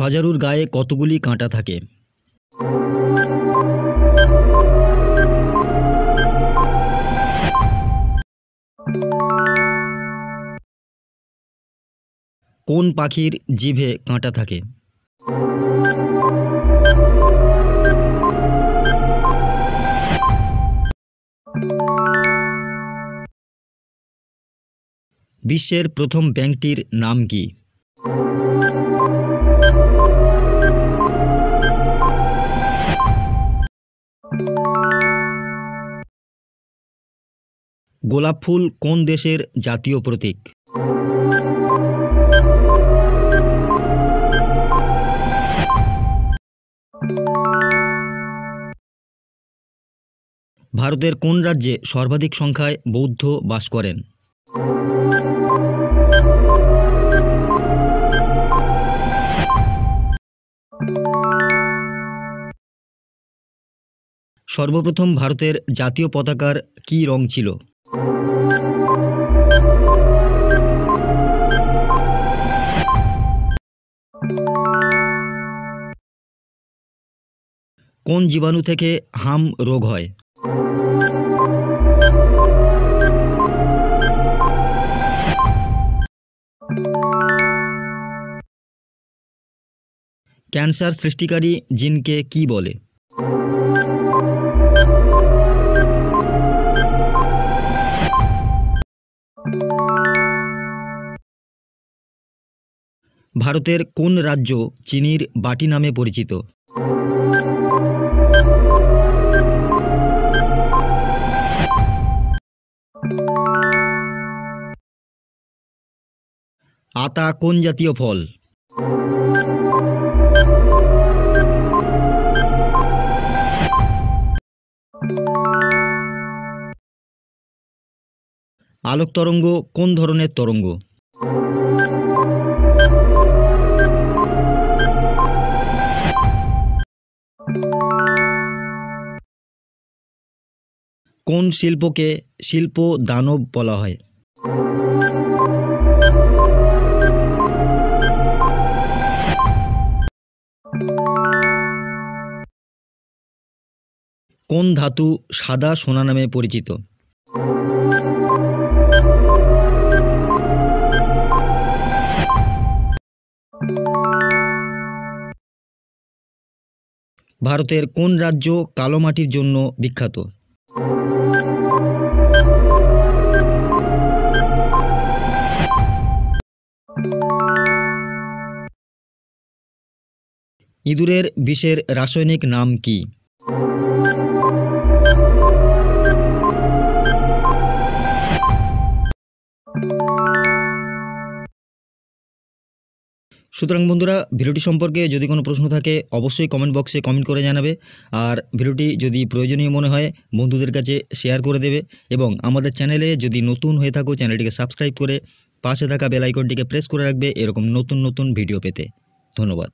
সজারুর গায়ে কতগুলি কাঁটা থাকে? কোন পাখির জিভে কাঁটা থাকে? বিশ্বের প্রথম ব্যাংকটির নাম কি? গোলাপ ফুল কোন দেশের জাতীয় প্রতীক? ভারতের কোন রাজ্যে সর্বাধিক সংখ্যায় বৌদ্ধ বাস করেন? সর্বপ্রথম ভারতের জাতীয় পতাকার কী রং ছিল? কোন জীবাণু থেকে হাম রোগ হয়? ক্যান্সার সৃষ্টিকারী জিনকে কি বলে? ভারতের কোন রাজ্য চিনির বাটি নামে পরিচিত? আতা কোন জাতীয় ফল? আলোক তরঙ্গ কোন ধরনের তরঙ্গ? কোন শিল্পকে শিল্প দানব বলা হয়? কোন ধাতু সাদা সোনা নামে পরিচিত? ভারতের কোন রাজ্য কালো মাটির জন্য বিখ্যাত? ইঁদুরের বিষের রাসায়নিক নাম কি? সুতরাং বন্ধুরা, ভিডিওটি সম্পর্কে যদি কোনো প্রশ্ন থাকে অবশ্যই কমেন্ট বক্সে কমেন্ট করে জানাবে। আর ভিডিওটি যদি প্রয়োজনীয় মনে হয় বন্ধুদের কাছে শেয়ার করে দেবে, এবং আমাদের চ্যানেলে যদি নতুন হয়ে থাকো চ্যানেলটিকে সাবস্ক্রাইব করে পাশে থাকা বেল আইকনটিকে প্রেস করে রাখবে এরকম নতুন নতুন ভিডিও পেতে। ধন্যবাদ।